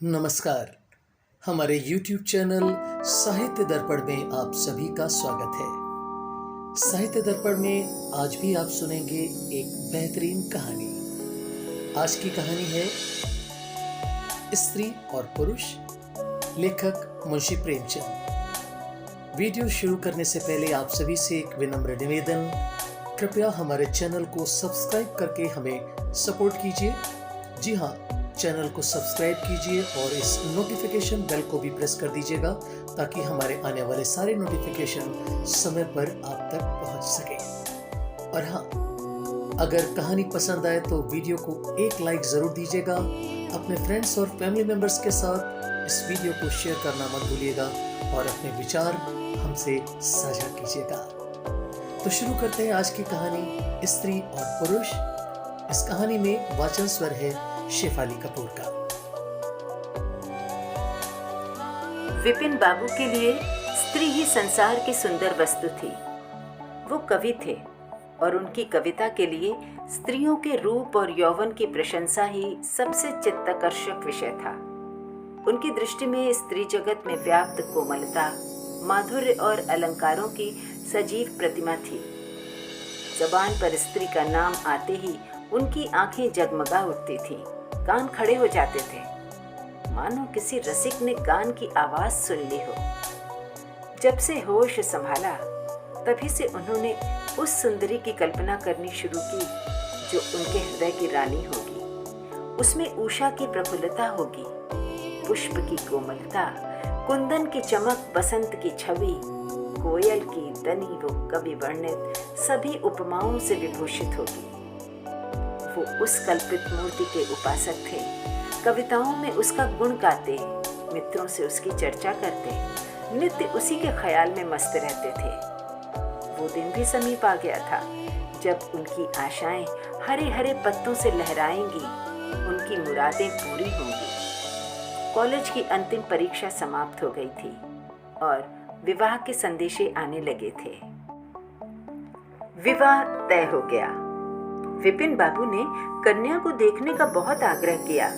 नमस्कार। हमारे YouTube channel साहित्य दर्पण में आप सभी का स्वागत है। साहित्य दर्पण में आज भी आप सुनेंगे एक बेहतरीन कहानी। आज की कहानी है स्त्री और पुरुष, लेखक मुंशी प्रेमचंद। वीडियो शुरू करने से पहले आप सभी से एक विनम्र निवेदन, कृपया हमारे चैनल को सब्सक्राइब करके हमें सपोर्ट कीजिए। जी हाँ, चैनल को सब्सक्राइब कीजिए और इस नोटिफिकेशन बेल को भी प्रेस कर दीजिएगा ताकि हमारे आने वाले सारे नोटिफिकेशन समय पर आप तक पहुंच सके। और हाँ, अगर कहानी पसंद आए तो वीडियो को एक लाइक जरूर दीजिएगा। अपने फ्रेंड्स और फैमिली मेंबर्स के साथ इस वीडियो को शेयर करना मत भूलिएगा और अपने विचार हमसे साझा कीजिएगा। तो शुरू करते हैं आज की कहानी स्त्री और पुरुष। इस कहानी में वाचन स्वर है शेफाली कपूर का। विपिन बाबू के लिए स्त्री ही संसार की सुंदर वस्तु थी। वो कवि थे और उनकी कविता के लिए स्त्रियों के रूप और यौवन की प्रशंसा ही सबसे चित्ताकर्षक विषय था। उनकी दृष्टि में स्त्री जगत में व्याप्त कोमलता, माधुर्य और अलंकारों की सजीव प्रतिमा थी। ज़बान पर स्त्री का नाम आते ही उनकी आंखें जगमगा उठती थीं, कान खड़े हो जाते थे, मानो किसी रसिक ने गान की आवाज सुन ली हो। जब से होश संभाला तभी से उन्होंने उस सुंदरी की कल्पना करनी शुरू की जो उनके हृदय की रानी होगी। उसमें उषा की प्रफुल्लता होगी, पुष्प की कोमलता, कुंदन की चमक, बसंत की छवि, कोयल की दनी वो कवि वर्णित सभी उपमाओं से विभूषित होगी। वो उस कल्पित मूर्ति के उपासक थे। कविताओं में उसका गुण गाते, मित्रों से उसकी चर्चा करते, नित्य उसी के ख्याल में मस्त रहते थे। वो दिन भी समीप आ गया था जब उनकी आशाएं हरे हरे पत्तों से लहराएंगी, उनकी मुरादें पूरी होंगी। कॉलेज की अंतिम परीक्षा समाप्त हो गई थी और विवाह के संदेशे आने लगे थे। विवाह तय हो गया। विपिन बाबू ने कन्या को देखने का बहुत आग्रह किया,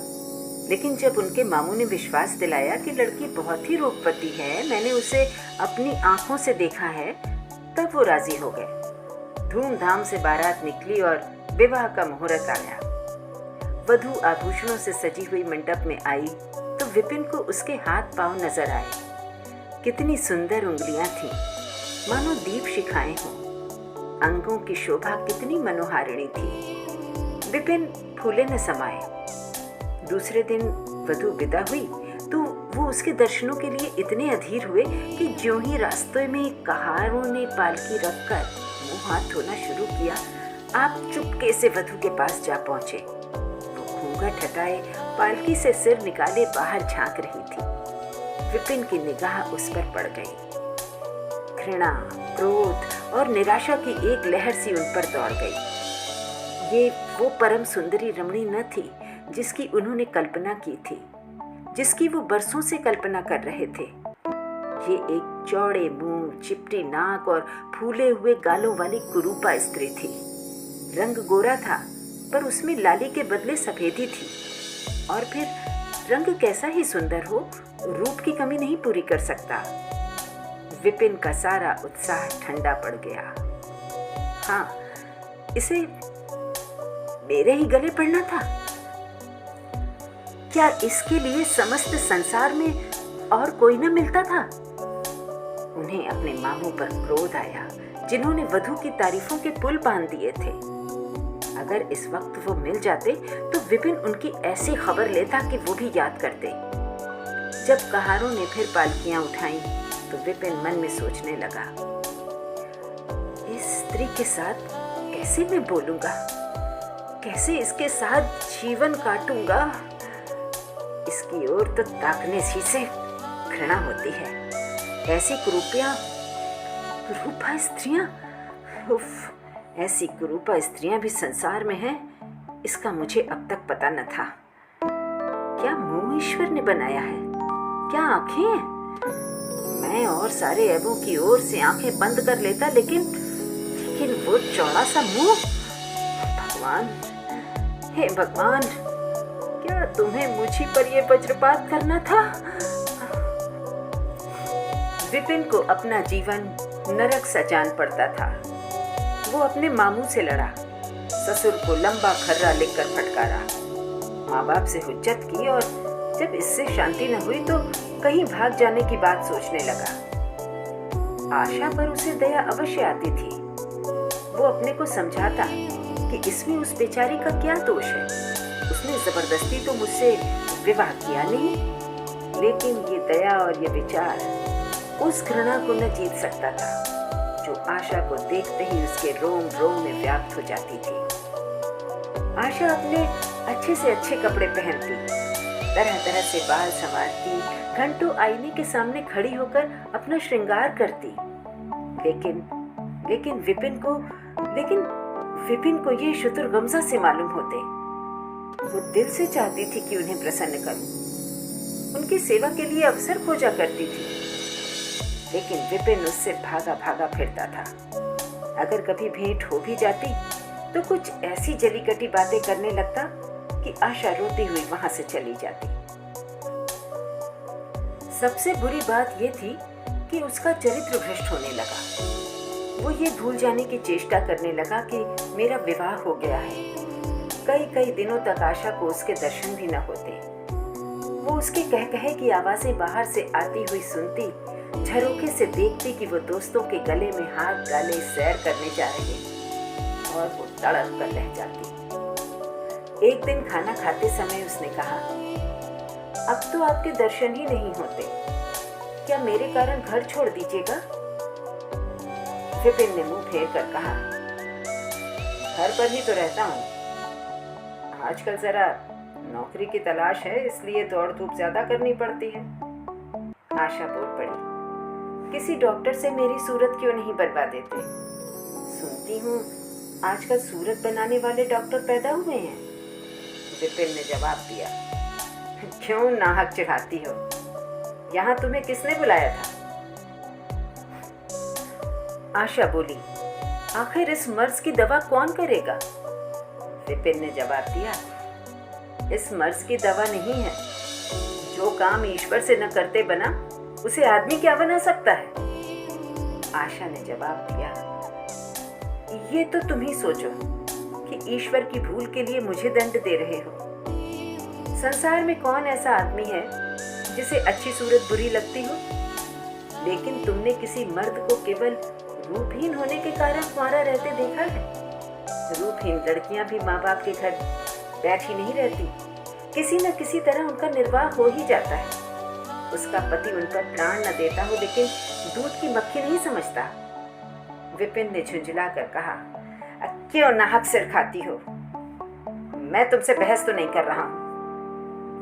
लेकिन जब उनके मामू ने विश्वास दिलाया कि लड़की बहुत ही रूपवती है, मैंने उसे अपनी आंखों से देखा है, तब वो राजी हो गए। धूमधाम से बारात निकली और विवाह का मुहूर्त आया। वधू आभूषणों से सजी हुई मंडप में आई तो विपिन को उसके हाथ पांव नजर आए। कितनी सुंदर उंगलियां थीं, मानो दीप शिखाएं हों। अंगों की शोभा कितनी मनोहारिणी थी। विपिन फूले न समाये। दूसरे दिन वधू विदा हुई तो वो उसके दर्शनों के लिए इतने अधीर हुए कि ज्यों ही रास्ते में कहारों ने पालकी रखकर मुंह हाथ धोना शुरू किया, आप चुपके से वधू के पास जा पहुंचे। वो घूंघट हटाए, पालकी से सिर निकाले बाहर झांक रही थी। विपिन की निगाह उस पर पड़ गई। घृणा, क्रोध और निराशा की एक लहर सी उन पर दौड़ गई। ये वो परम सुंदरी रमणी न थी जिसकी उन्होंने कल्पना की थी, जिसकी वो बरसों से कल्पना कर रहे थे। ये एक चौड़े मुंह, चिपटी नाक और फूले हुए गालों वाली कुरूपा स्त्री थी। रंग गोरा था पर उसमें लाली के बदले सफेदी थी। और फिर रंग कैसा ही सुंदर हो, रूप की कमी नहीं पूरी कर सकता। विपिन का सारा उत्साह ठंडा पड़ गया। हाँ, इसे मेरे ही गले पड़ना था। क्या इसके लिए समस्त संसार में और कोई न मिलता था? उन्हें अपने मामू पर क्रोध आया, जिन्होंने वधू की तारीफों के पुल बांध दिए थे। अगर इस वक्त वो मिल जाते तो विपिन उनकी ऐसी खबर लेता कि वो भी याद करते। जब कहारों ने फिर पालकियां उठाई तो विपिन मन में सोचने लगा, इस स्त्री के साथ कैसे मैं बोलूंगा, कैसे इसके साथ जीवन काटूंगा। इसकी ओर तो ताकने ही से घृणा होती है। ऐसी कुरूपा स्त्रियां, उफ, ऐसी कुरूपा स्त्रियां भी संसार में हैं, इसका मुझे अब तक पता न था। क्या मुंह ईश्वर ने बनाया है, क्या आंखें? मैं और सारे ऐबों की ओर से आंखें बंद कर लेता, लेकिन वो चौड़ा सा मुंह। भगवान, हे भगवान, क्या तुम्हें मुझी पर ये वज्रपात करना था? विपिन को अपना जीवन नरक सा जान पड़ता था। वो अपने मामू से लड़ा, ससुर को लंबा खर्रा लिखकर फटकारा, माँ बाप से हुज्जत की और जब इससे शांति न हुई तो कहीं भाग जाने की बात सोचने लगा। आशा पर उसे दया अवश्य आती थी। वो अपने को समझाता कि इसमें उस बेचारी का क्या दोष है, उसने जबरदस्ती तो मुझसे विवाह किया नहीं। लेकिन ये दया और ये विचार उस घृणा को न जीत सकता था जो आशा को देखते ही उसके रोम रोम में व्याप्त हो जाती थी। आशा अपने अच्छे से अच्छे कपड़े पहनती, तरह तरह से बाल संवारती, घंटों आईने के सामने खड़ी होकर अपना श्रृंगार करती। लेकिन विपिन को ये शुतुरगमज़ा से मालूम होते। वो दिल से चाहती थी कि उन्हें प्रसन्न करूं, उनकी सेवा के लिए अवसर खोजा करती थी। लेकिन विपिन उससे भागा भागा फिरता था। अगर कभी भेंट हो भी जाती तो कुछ ऐसी जली कटी बातें करने लगता कि आशा रोती हुई वहां से चली जाती। सबसे बुरी बात यह थी कि उसका चरित्र भ्रष्ट होने लगा। वो ये भूल जाने की चेष्टा करने लगा कि मेरा विवाह हो गया है। कई दिनों तक आशा को उसके दर्शन भी न होते। वो उसके कह की आवाजें बाहर से आती हुई सुनती, झरोखे से देखती कि वो दोस्तों के गले में हाथ डाले सैर करने जा रहे और वो तड़प कर रह जाती। एक दिन खाना खाते समय उसने कहा, अब तो आपके दर्शन ही नहीं होते, क्या मेरे कारण घर छोड़ दीजिएगा? विपिन ने मुंह फेर कर कहा, घर पर ही तो रहता हूँ, आजकल जरा नौकरी की तलाश है, इसलिए दौड़ धूप ज्यादा करनी पड़ती है। आशा बोल पड़ी, किसी डॉक्टर से मेरी सूरत क्यों नहीं बनवा देते? सुनती हूँ आजकल सूरत बनाने वाले डॉक्टर पैदा हुए हैं। विपिन ने जवाब दिया, क्यों नाहक चिढ़ाती हो? यहाँ तुम्हें किसने बुलाया था? आशा बोली, आखिर इस मर्ज की दवा कौन करेगा? विपिन ने जवाब दिया, इस मर्ज की दवा नहीं है, जो काम ईश्वर से न करते बना उसे आदमी क्या बना सकता है? आशा ने जवाब दिया, ये तो तुम ही सोचो कि ईश्वर की भूल के लिए मुझे दंड दे रहे हो। संसार में कौन ऐसा आदमी है जिसे अच्छी सूरत बुरी लगती हो? लेकिन तुमने किसी मर्द को केवल रूपहीन होने के कारण कुंवारा रहते देखा है? रूपहीन लड़कियां भी माँ बाप के घर बैठी नहीं रहती, किसी न किसी तरह उनका निर्वाह हो ही जाता है। उसका पति उन पर प्राण न देता हो लेकिन दूध की मक्खी नहीं समझता। विपिन ने झुंझला कर कहा, क्यों नाहक सिर खाती हो? मैं तुमसे बहस तो नहीं कर रहा हूं।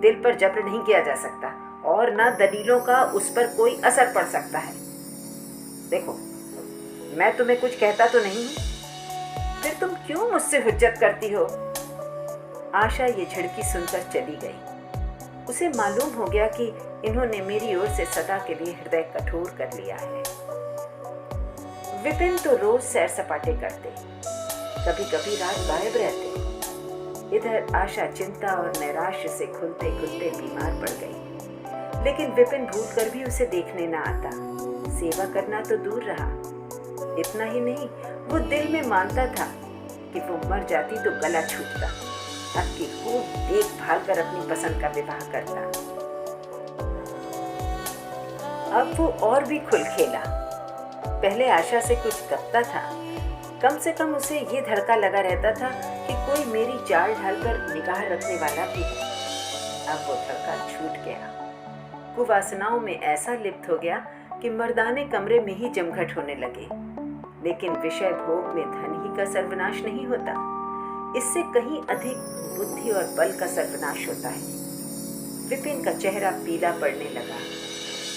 दिल पर जबर नहीं किया जा सकता और न दलीलों का उस पर कोई असर पड़ सकता है। देखो, मैं तुम्हें कुछ कहता तो नहीं हूं, फिर तुम क्यों मुझसे हुज्जत करती हो? आशा ये झिड़की सुनकर चली गई। उसे मालूम हो गया कि इन्होंने मेरी ओर से सदा के लिए हृदय कठोर कर लिया है। विपिन तो रोज सैर सपाटे करते, कभी कभी रात गायब रहते। इधर आशा चिंता और नैराश्य से खुलते खुलते बीमार पड़ गई। लेकिन विपिन भूल कर भी उसे देखने न आता। सेवा करना तो दूर रहा, इतना ही नहीं, वो दिल में मानता था कि वो मर जाती तो गला छूटता, ताकि खूब देखभाल कर अपनी पसंद का विवाह करता। अब वो और भी खुल खेला। पहले आशा से कुछ दबता था, कम से कम उसे ये धड़का लगा रहता था कि कोई मेरी चाल ढाल पर निगाह रखने वाला भी है। अब वो धड़का छूट गया। कुवासनाओं में ऐसा लिप्त हो गया कि मर्दाने कमरे में ही जमघट होने लगे। लेकिन विषय भोग में धन ही का सर्वनाश नहीं होता, इससे कहीं अधिक बुद्धि और बल का सर्वनाश होता है। विपिन का चेहरा पीला पड़ने लगा,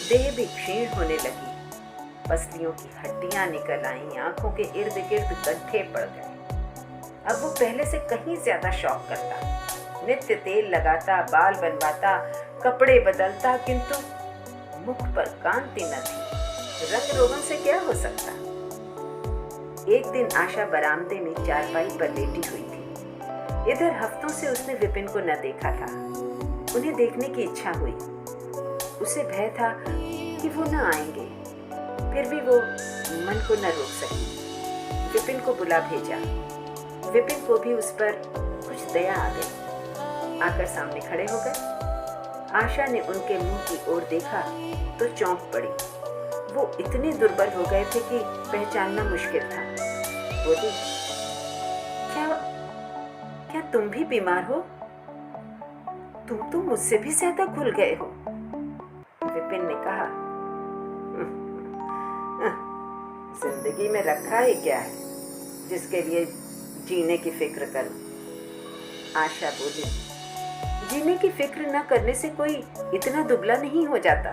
देह भी क्षीण होने लगी, पसलियों की हड्डियां निकल आईं, आंखों के इर्द गिर्द गड्ढे पड़ गए। अब वो पहले से कहीं ज्यादा शौक करता, नित्य तेल लगाता, बाल बनवाता, कपड़े बदलता, किंतु मुख पर कांति न थी। रंग रोगन से क्या हो सकता? एक दिन आशा बरामदे में चारपाई पर लेटी हुई थी। इधर हफ्तों से उसने विपिन को न देखा था। उन्हें देखने की इच्छा हुई। उसे भय था कि वो न आएंगे, फिर भी वो मन को न रोक सकी। विपिन को बुला भेजा। विपिन को भी उस पर कुछ दया आ गई। आकर सामने खड़े हो गए। आशा ने उनके मुंह की ओर देखा तो चौंक पड़ी। वो इतने दुर्बल हो गए थे कि पहचानना मुश्किल था। बोली, क्या तुम भी बीमार हो? तुम तो मुझसे भी ज्यादा घुल गए हो। विपिन ने कहा, जिंदगी में रखा ही क्या है जिसके लिए जीने की फिक्र करूं? आशा बोली, जीने की फिक्र न करने से कोई इतना दुबला नहीं हो जाता।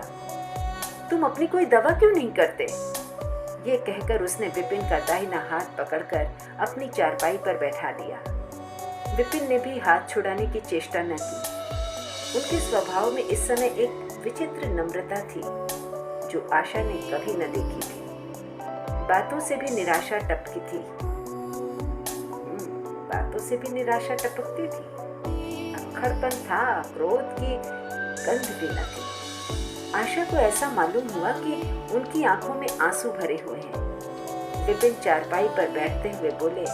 तुम अपनी कोई दवा क्यों नहीं करते? ये कहकर उसने विपिन का दाहिना हाथ पकड़कर अपनी चारपाई पर बैठा लिया। विपिन ने भी हाथ छुड़ाने की चेष्टा न की। उनके स्वभाव में इस समय एक विचित्र नम्रता थी जो आशा ने कभी न देखी थी। बातों से भी निराशा टपकी थी। बातों से भी निराशा टपकती थी। अक्खड़पन था, क्रोध की गंध भी न थी। आशा को ऐसा मालूम हुआ कि उनकी आंखों में आंसू भरे हुए हैं। विपिन चारपाई पर बैठते हुए बोले,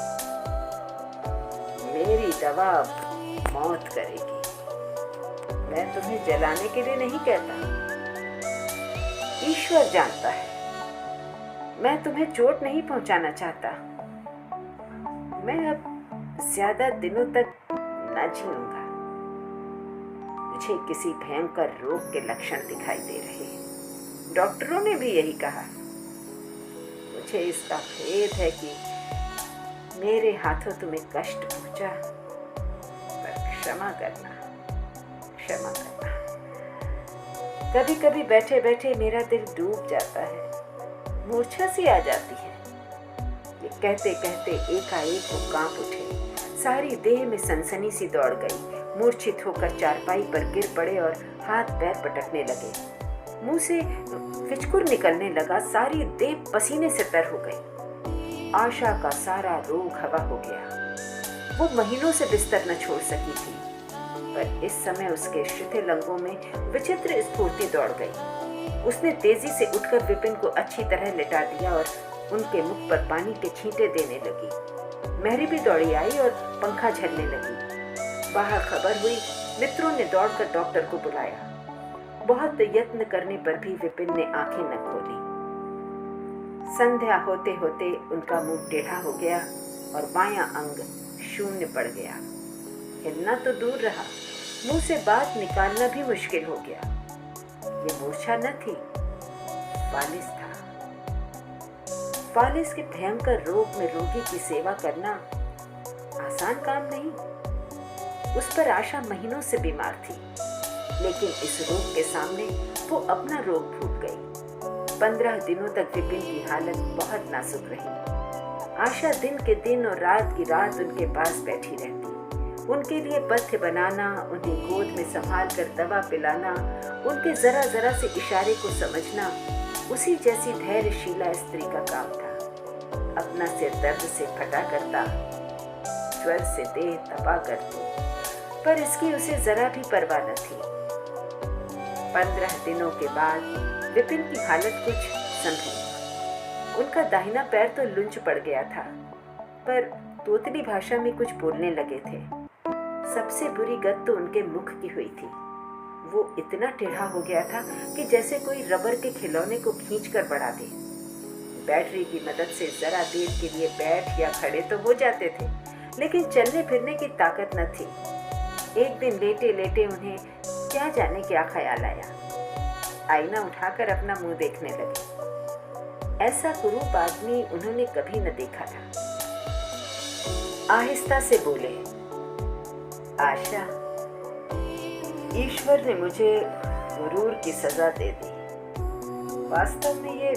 मेरी दवा मौत करेगी। मैं तुम्हें जलाने के लिए नहीं कहता, ईश्वर जानता है। मैं तुम्हें चोट नहीं पहुंचाना चाहता। मैं अब ज्यादा दिनों तक न जीऊंगा। मुझे किसी भयंकर रोग के लक्षण दिखाई दे रहे हैं। डॉक्टरों ने भी यही कहा। मुझे इसका खेद है कि मेरे हाथों तुम्हें कष्ट पहुंचा, पर क्षमा करना, क्षमा करना। कभी कभी बैठे बैठे मेरा दिल डूब जाता है, मूर्छा सी आ जाती है। ये कहते कहते एकाएक वो कांप उठे। सारी देह में सनसनी सी दौड़ गई। मूर्छित होकर चारपाई पर गिर पड़े और हाथ पैर पटकने लगे। मुंह से फिचकुर निकलने लगा। सारी देह पसीने से तर हो गई। आशा का सारा रोग हवा हो गया। वो महीनों से बिस्तर न छोड़ सकी थी, पर इस समय उसके शिथिल अंगों में विचित्र स्फूर्ति दौड़ गई। उसने तेजी से उठकर विपिन को अच्छी तरह लिटा दिया और उनके मुख पर पानी के छींटे देने लगी। मेहरी भी दौड़ी आई और पंखा झलने लगी। बाहर खबर हुई। मित्रों ने दौड़कर डॉक्टर को बुलाया। बहुत यत्न करने पर भी विपिन ने आंखें न खोली। संध्या होते होते उनका मुंह टेढ़ा हो गया और बायां अंग शून्य पड़ गया। हिलना तो दूर रहा, मुंह से बात निकालना भी मुश्किल हो गया। ये मूर्छा न थी, फालिस था। फालिस के भयंकर रोग में रोगी की सेवा करना आसान काम नहीं। उस पर आशा महीनों से बीमार थी, लेकिन इस रोग के सामने वो अपना रोग भूल गई। 15 दिनों तक विपिन की हालत बहुत नाजुक रही। आशा दिन के दिन और रात की रात उनके पास बैठी रहती। उनके लिए पथ्य बनाना, उन्हें गोद में संभाल कर दवा पिलाना, उनके जरा जरा से इशारे को समझना उसी जैसी धैर्यशीला स्त्री का काम था। अपना सिर दर्द से फटा करता, ज्वर से देह तपा करती, पर इसकी उसे जरा भी परवाह न थी। 15 दिनों के बाद विपिन की हालत कुछ संभली। उनका दाहिना पैर तो लुंच पड़ गया था, पर तोतली भाषा में कुछ बोलने लगे थे। सबसे बुरी गत तो उनके मुख की हुई थी। वो इतना टेढ़ा हो गया था कि जैसे कोई रबर के खिलौने को खींचकर बढ़ा दे। बैटरी की मदद से जरा देर के लिए बैठ या खड़े तो हो जाते थे, लेकिन चलने फिरने की ताकत न थी। एक दिन लेटे लेटे उन्हें क्या जाने क्या ख्याल आया। आईना उठाकर अपना मुंह देखने लगे। ऐसा कुरूप आदमी उन्होंने कभी न देखा था। आहिस्ता से बोले, आशा, ईश्वर ने मुझे गुरूर की सजा दे दी। वास्तव में ये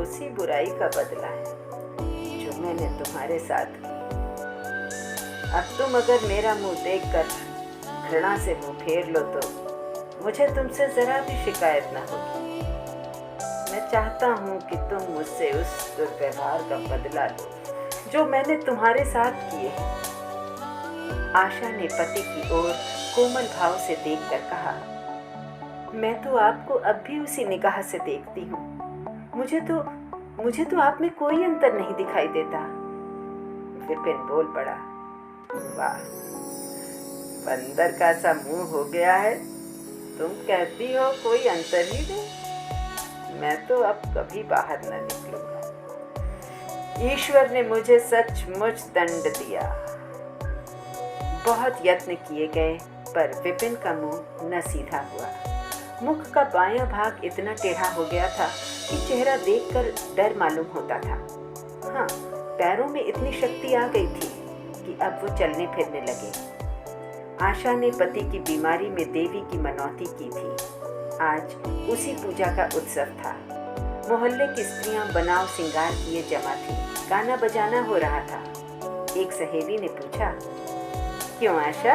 उसी बुराई का बदला है जो मैंने तुम्हारे साथ की। अब तुम अगर मेरा मुंह देखकर घृणा से मुंह फेर लो तो मुझे तुमसे जरा भी शिकायत न होगी। मैं चाहता हूँ कि तुम मुझसे उस दुर्व्यवहार का बदला लो जो मैंने तुम्हारे साथ किए हैं। आशा ने पति की ओर कोमल भाव से देखकर कहा, मैं तो आपको अब भी उसी निगाह से देखती हूँ। मुझे तो आप में कोई अंतर नहीं दिखाई देता। विपिन बोल पड़ा, वाह, बंदर का सा मुंह हो गया है। तुम कहती हो कोई अंतर ही नहीं। मैं तो अब कभी बाहर न निकलूंगा। ईश्वर ने मुझे सचमुच दंड दिया। बहुत यत्न किए गए पर विपिन का मुंह न सीधा हुआ। मुख का बायां भाग इतना टेढ़ा हो गया था कि चेहरा देखकर डर मालूम होता था। हाँ, पैरों में इतनी शक्ति आ गई थी कि अब वो चलने फिरने लगे। आशा ने पति की बीमारी में देवी की मनौती की थी। आज उसी पूजा का उत्सव था। मोहल्ले की स्त्रियां बनाव सिंगार किए जमा थी। गाना बजाना हो रहा था। एक सहेली ने पूछा, क्यों आशा,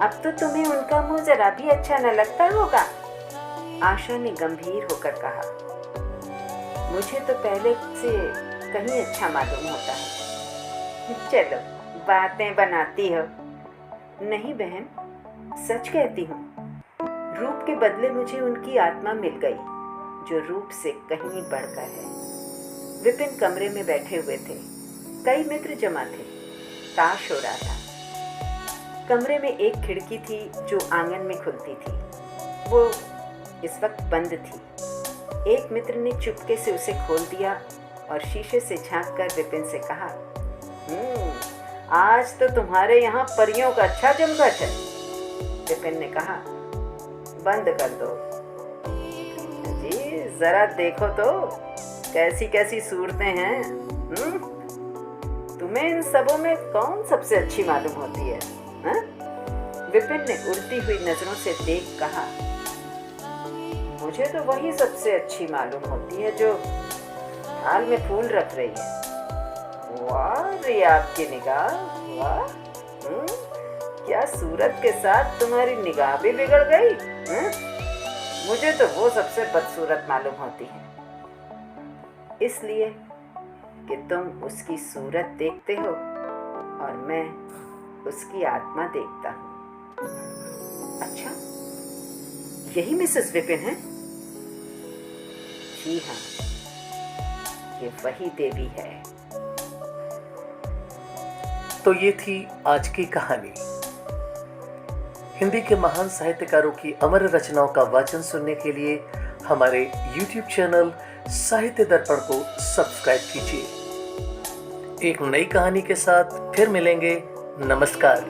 अब तो तुम्हें उनका मुंह जरा भी अच्छा न लगता होगा? आशा ने गंभीर होकर कहा, मुझे तो पहले से कहीं अच्छा मालूम होता है। चलो, बातें बनाती हो। नहीं बहन, सच कहती हूँ। रूप के बदले मुझे उनकी आत्मा मिल गई, जो रूप से कहीं बढ़कर है। विपिन कमरे में बैठे हुए थे। कई मित्र जमा थे। ताश हो रहा था। कमरे में एक खिड़की थी जो आंगन में खुलती थी। वो इस वक्त बंद थी। एक मित्र ने चुपके से उसे खोल दिया और शीशे से झांककर विपिन से कहा, आज तो तुम्हारे यहाँ परियों का अच्छा जमघट है। विपिन ने कहा, बंद कर दो जी, जरा देखो तो कैसी कैसी सूरतें हैं। तुम्हें इन सबों में कौन सबसे अच्छी मालूम होती है? विपिन ने उड़ती हुई नजरों से देख कहा, मुझे तो वही सबसे अच्छी मालूम होती है जो थाल में फूल रख रही है। वाह रे आपकी निगाह, वाह, क्या सूरत के साथ तुम्हारी निगाह भी बिगड़ गई। मुझे तो वो सबसे बदसूरत मालूम होती है, इसलिए कि तुम उसकी सूरत देखते हो और मैं उसकी आत्मा देखता हूँ। अच्छा, यही मिसेस विपिन है? जी हाँ, ये वही देवी है। तो ये थी आज की कहानी। हिंदी के महान साहित्यकारों की अमर रचनाओं का वाचन सुनने के लिए हमारे YouTube चैनल साहित्य दर्पण को सब्सक्राइब कीजिए। एक नई कहानी के साथ फिर मिलेंगे। नमस्कार।